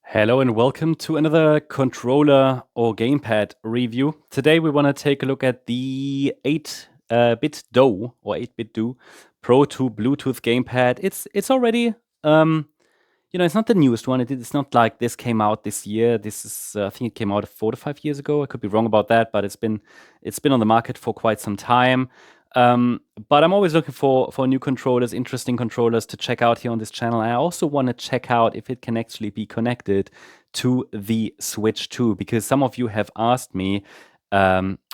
Hello and welcome to another controller or gamepad review. Today we want to take a look at the 8BitDo or 8BitDo Pro2 Bluetooth gamepad. It's already it's not the newest one. It's not like this came out this year. This is I think it came out 4 to 5 years ago. I could be wrong about that, but it's been on the market for quite some time. But I'm always looking for new controllers, interesting controllers to check out here on this channel. I also want to check out if it can actually be connected to the Switch 2, because some of you have asked me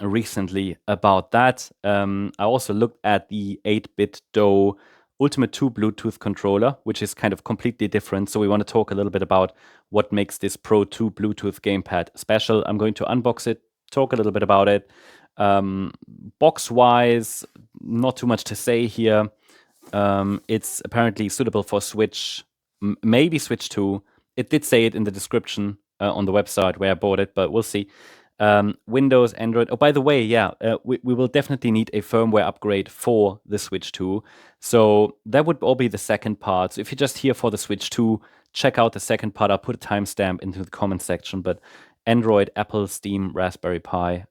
recently about that. I also looked at the 8BitDo Ultimate 2 Bluetooth controller, which is kind of completely different. So we want to talk a little bit about what makes this Pro 2 Bluetooth gamepad special. I'm going to unbox it, talk a little bit about it. Box-wise, not too much to say here. It's apparently suitable for Switch, maybe Switch 2. It did say it in the description on the website where I bought it, but we'll see. Windows, Android. Oh, by the way, yeah, we will definitely need a firmware upgrade for the Switch 2. So that would all be the second part. So if you're just here for the Switch 2, check out the second part. I'll put a timestamp into the comment section, but Android, Apple, Steam, Raspberry Pi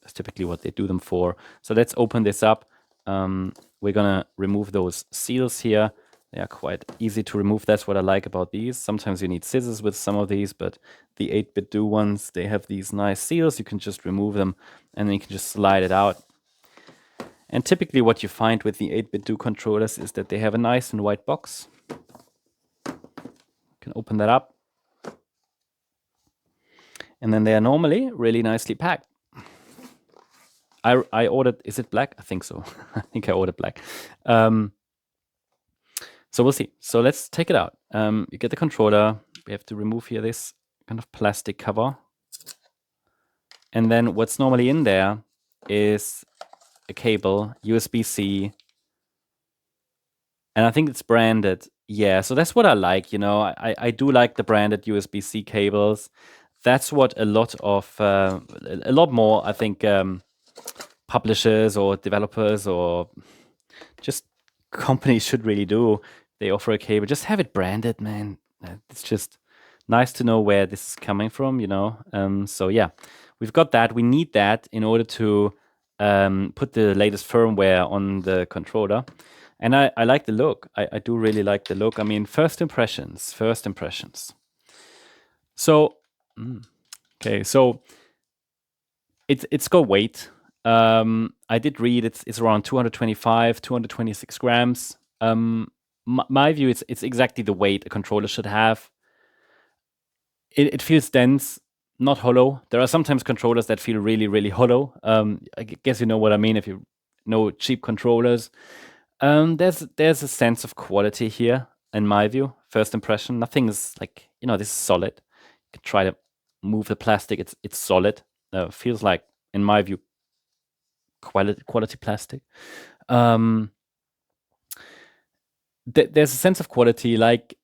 is typically what they do them for. So let's open this up. We're gonna remove those seals here. They are quite easy to remove. That's what I like about these. Sometimes you need scissors with some of these, but the 8BitDo ones, they have these nice seals. You can just remove them and then you can just slide it out. And typically what you find with the 8BitDo controllers is that they have a nice and white box. You can open that up. And then they are normally really nicely packed. I ordered, is it black? I think so. I think I ordered black. So we'll see. So let's take it out. You get the controller. We have to remove here this kind of plastic cover. And then what's normally in there is a cable, USB-C. And I think it's branded. Yeah, so that's what I like, you know. I do like the branded USB-C cables. That's what a lot more, I think, publishers or developers or just companies should really do. They offer a cable, just have it branded, man. It's just nice to know where this is coming from, you know. So yeah, we've got that. We need that in order to put the latest firmware on the controller. And I like the look. I do really like the look. I mean, first impressions. So, okay, so it's got weight. I did read it's around 225, 226 grams. My view, it's exactly the weight a controller should have. It feels dense, not hollow. There are sometimes controllers that feel really, really hollow. I guess you know what I mean if you know cheap controllers. There's a sense of quality here, in my view. First impression, nothing is like, you know, this is solid. You can try to move the plastic. It's solid. Feels like, in my view, quality plastic. There's a sense of quality, like,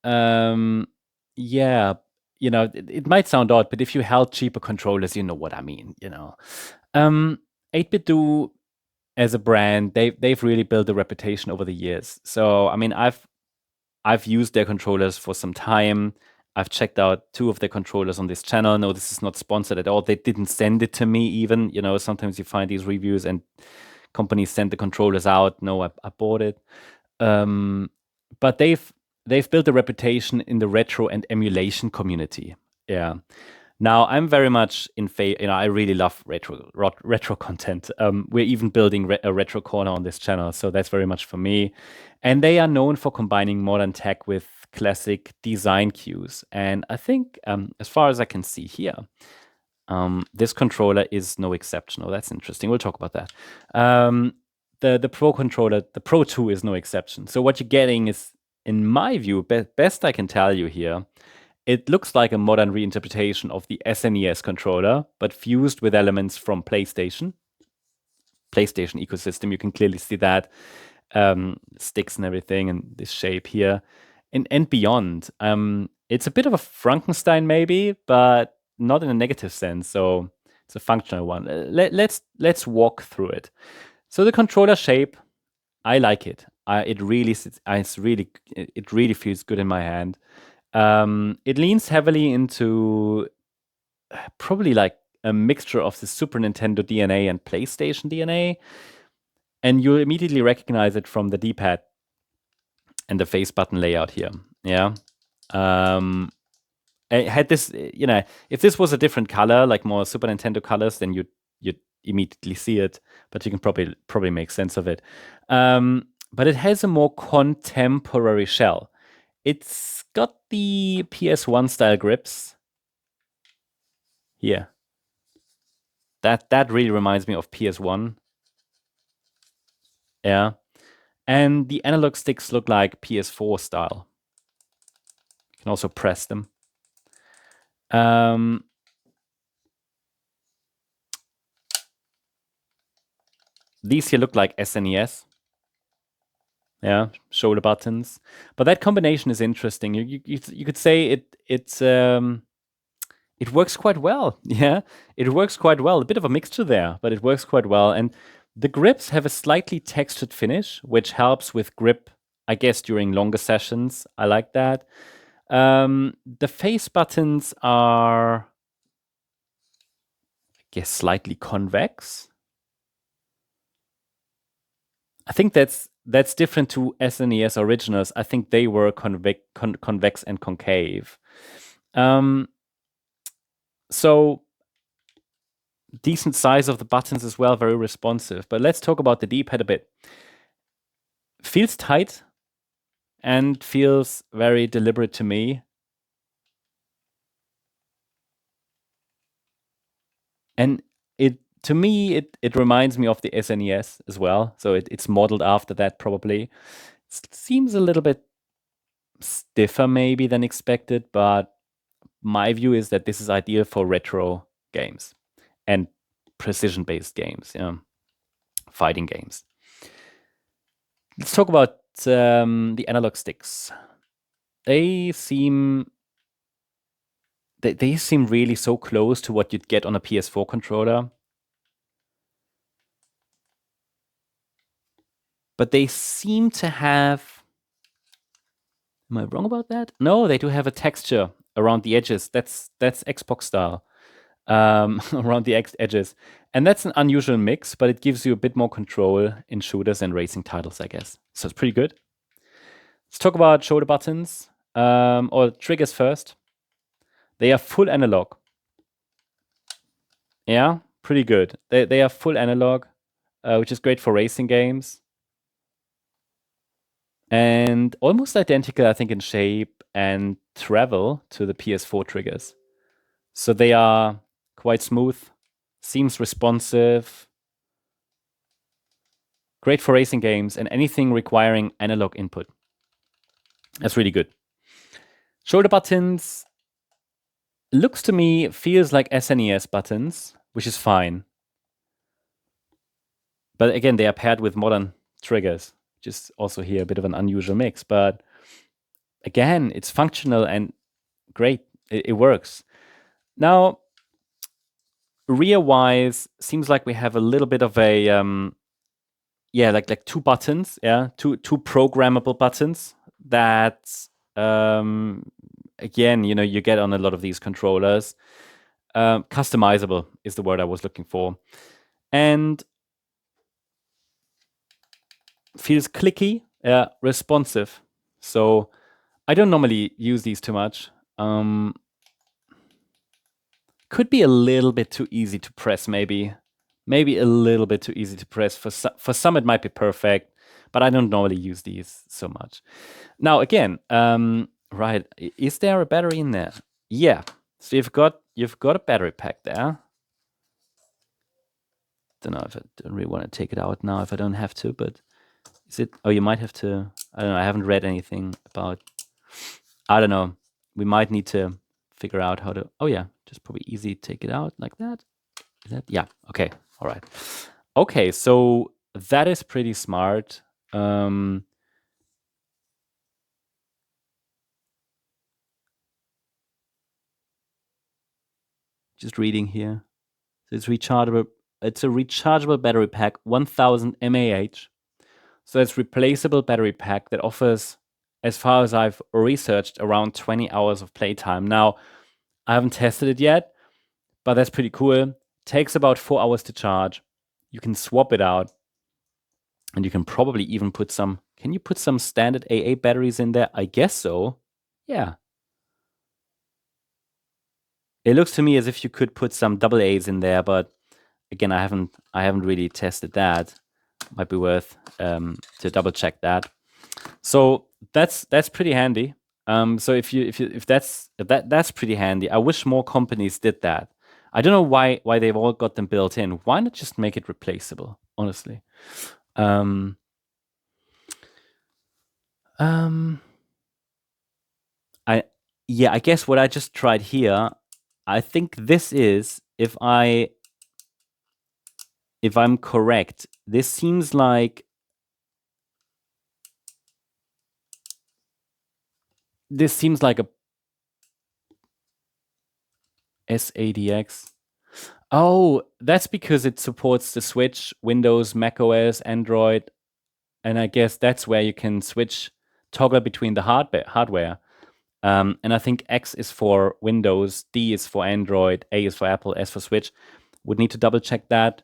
yeah, you know, it might sound odd, but if you held cheaper controllers, you know what I mean, you know. 8BitDo as a brand, they've really built a reputation over the years. So I mean, I've used their controllers for some time. I've checked out 2 of their controllers on this channel. No, this is not sponsored at all. They didn't send it to me even. You know, sometimes you find these reviews and companies send the controllers out. No, I bought it. But they've built a reputation in the retro and emulation community. Yeah. Now I'm very much in favor. You know, I really love retro content. We're even building a retro corner on this channel, so that's very much for me. And they are known for combining modern tech with classic design cues. And I think, as far as I can see here, this controller is no exception. Oh, that's interesting. We'll talk about that. The Pro controller, the Pro 2 is no exception. So what you're getting is, in my view, best I can tell you here, it looks like a modern reinterpretation of the SNES controller, but fused with elements from PlayStation ecosystem. You can clearly see that, sticks and everything, and this shape here, and beyond. It's a bit of a Frankenstein maybe, but not in a negative sense. So it's a functional one. Let's walk through it. So the controller shape, I like it. It really feels good in my hand. It leans heavily into probably like a mixture of the Super Nintendo DNA and PlayStation DNA, and you immediately recognize it from the D-pad and the face button layout here. Yeah. Had this, if this was a different color, like more Super Nintendo colors, then you'd immediately see it, but you can probably make sense of it. But it has a more contemporary shell. It's got the PS1 style grips here. That really reminds me of PS1. Yeah. And the analog sticks look like PS4 style. You can also press them. These here look like SNES. Yeah, shoulder buttons. But that combination is interesting. You could say it works quite well. Yeah, it works quite well. A bit of a mixture there, but it works quite well. And the grips have a slightly textured finish, which helps with grip, I guess, during longer sessions. I like that. The face buttons are, I guess, slightly convex. I think that's different to SNES originals. I think they were convex and concave. So decent size of the buttons as well, very responsive. But let's talk about the D-pad a bit. Feels tight and feels very deliberate to me. And to me, it reminds me of the SNES as well. So it's modeled after that probably. It seems a little bit stiffer maybe than expected, but my view is that this is ideal for retro games and precision-based games, fighting games. Let's talk about the analog sticks. They seem really so close to what you'd get on a PS4 controller. But they seem to have... Am I wrong about that? No, they do have a texture around the edges. That's Xbox style. Around the edges. And that's an unusual mix, but it gives you a bit more control in shooters and racing titles, I guess. So it's pretty good. Let's talk about shoulder buttons, or triggers first. They are full analog. Yeah, pretty good. They are full analog, which is great for racing games. And almost identical, I think, in shape and travel to the PS4 triggers. So they are quite smooth, seems responsive, great for racing games and anything requiring analog input. That's really good. Shoulder buttons looks to me, feels like SNES buttons, which is fine. But again, they are paired with modern triggers, which is also here a bit of an unusual mix. But again, it's functional and great. It works. Now, rear-wise, seems like we have a little bit of a like two buttons, two programmable buttons that again, you get on a lot of these controllers. Customizable is the word I was looking for, and feels clicky, responsive. So I don't normally use these too much. Could be a little bit too easy to press, maybe a little bit too easy to press. For some, it might be perfect, but I don't normally use these so much. Now, again, right, is there a battery in there? Yeah, so you've got a battery pack there. Don't know if I don't really want to take it out now if I don't have to, but is it? Oh, you might have to. I don't know. I haven't read anything about. I don't know. We might need to figure out how to. Oh yeah, just probably easy take it out like that. Is that? Yeah. Okay. All right. Okay. So that is pretty smart. Just reading here. So it's rechargeable. It's a rechargeable battery pack, 1000 mAh. So it's replaceable battery pack that offers as far as I've researched, around 20 hours of playtime. Now, I haven't tested it yet, but that's pretty cool. Takes about 4 hours to charge. You can swap it out, and you can probably even put some. Can you put some standard AA batteries in there? I guess so. Yeah. It looks to me as if you could put some AA's in there, but again, I haven't really tested that. Might be worth to double check that. So that's pretty handy. So if that's pretty handy. I wish more companies did that. I don't know why they've all got them built in. Why not just make it replaceable? Honestly. I guess what I just tried here, I think this is, if I'm correct, this seems like a SADX. Oh, that's because it supports the Switch, Windows, macOS, Android, and I guess that's where you can toggle between the hardware. And I think X is for Windows, D is for Android, A is for Apple, S for Switch. Would need to double check that.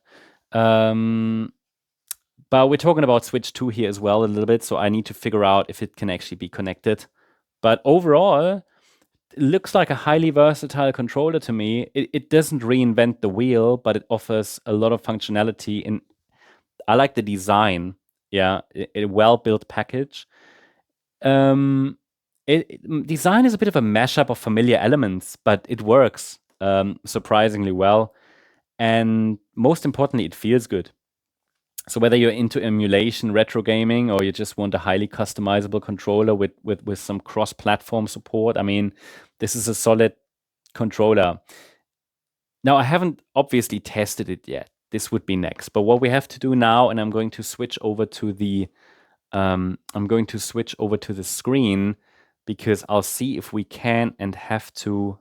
But we're talking about Switch 2 here as well a little bit, so I need to figure out if it can actually be connected. But overall, it looks like a highly versatile controller to me. It doesn't reinvent the wheel, but it offers a lot of functionality. And I like the design. Yeah, a well-built package. Design is a bit of a mashup of familiar elements, but it works surprisingly well. And most importantly, it feels good. So whether you're into emulation, retro gaming, or you just want a highly customizable controller with some cross-platform support, I mean, this is a solid controller. Now, I haven't obviously tested it yet. This would be next. But what we have to do now, and I'm going to switch over to the screen, because I'll see if we can and have to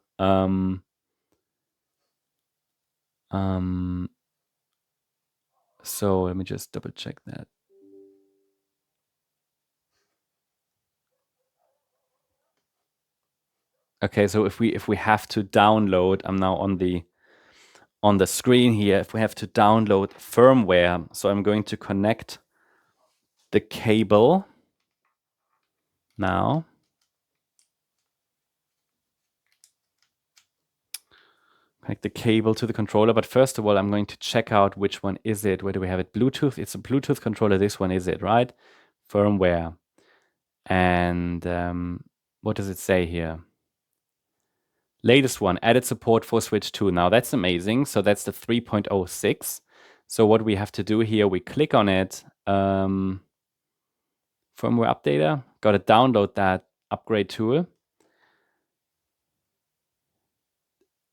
so let me just double check that. Okay, so if we have to download, I'm now on the screen here. If we have to download firmware, so I'm going to connect the cable now. Connect the cable to the controller, but first of all, I'm going to check out which one is it. Where do we have it? Bluetooth. It's a Bluetooth controller. This one is it, right? Firmware. And what does it say here? Latest one, added support for Switch 2. Now that's amazing. So that's the 3.06. So what we have to do here, we click on it. Firmware updater. Got to download that upgrade tool.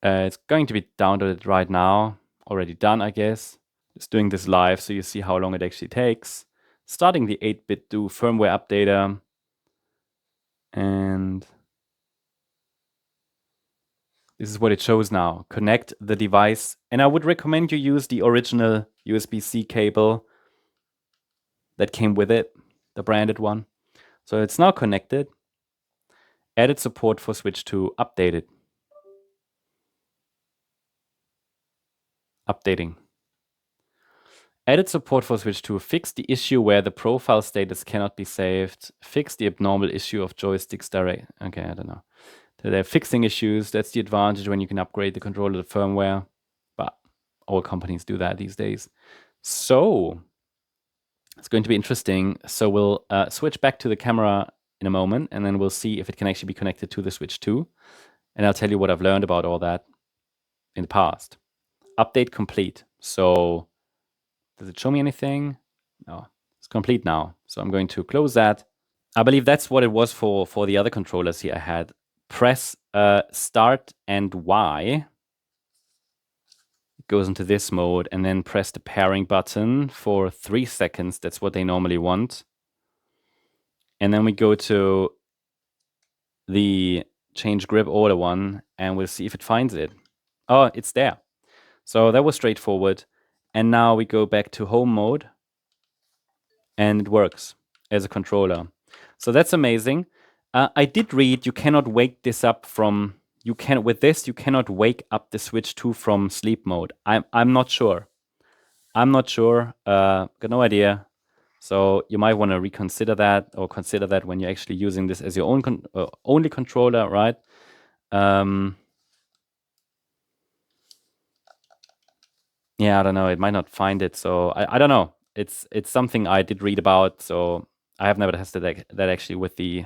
It's going to be downloaded right now. Already done, I guess. Just doing this live so you see how long it actually takes. Starting the 8BitDo firmware updater. And this is what it shows now. Connect the device. And I would recommend you use the original USB-C cable that came with it, the branded one. So it's now connected. Added support for Switch 2 updated. Updating. Added support for Switch 2. Fix the issue where the profile status cannot be saved. Fix the abnormal issue of joysticks direct. Okay, I don't know. So they're fixing issues. That's the advantage when you can upgrade the controller to firmware. But all companies do that these days. So it's going to be interesting. So we'll switch back to the camera in a moment, and then we'll see if it can actually be connected to the Switch 2. And I'll tell you what I've learned about all that in the past. Update complete. So does it show me anything? No, it's complete now. So I'm going to close that. I believe that's what it was for the other controllers here I had. Press start and Y. It goes into this mode, and then press the pairing button for 3 seconds. That's what they normally want. And then we go to the change grip order one, and we'll see if it finds it. Oh, it's there. So that was straightforward. And now we go back to home mode, and it works as a controller. So that's amazing. I did read you cannot wake this up from you cannot wake up the Switch 2 from sleep mode. I'm not sure. I'm not sure. Got no idea. So you might want to reconsider that or consider that when you're actually using this as your own only controller, right? Yeah, I don't know. It might not find it. So I don't know. It's something I did read about. So I have never tested that actually with the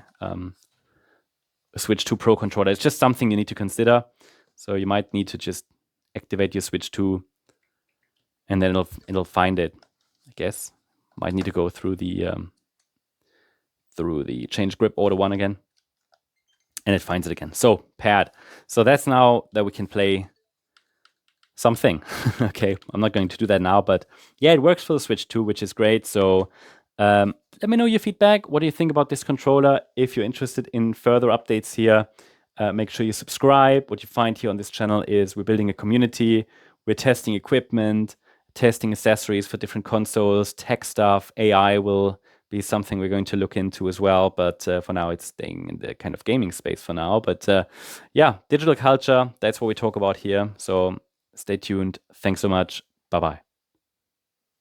Switch 2 Pro controller. It's just something you need to consider. So you might need to just activate your Switch 2 and then it'll find it, I guess. Might need to go through the change grip order one again. And it finds it again. So pad. So that's now that we can play something. Okay, I'm not going to do that now, but yeah, it works for the Switch 2, which is great. So let me know your feedback. What do you think about this controller? If you're interested in further updates here, make sure you subscribe. What you find here on this channel is we're building a community. We're testing equipment, testing accessories for different consoles, tech stuff. AI will be something we're going to look into as well. But for now, it's staying in the kind of gaming space for now. But yeah, digital culture, that's what we talk about here. So stay tuned. Thanks so much. Bye-bye.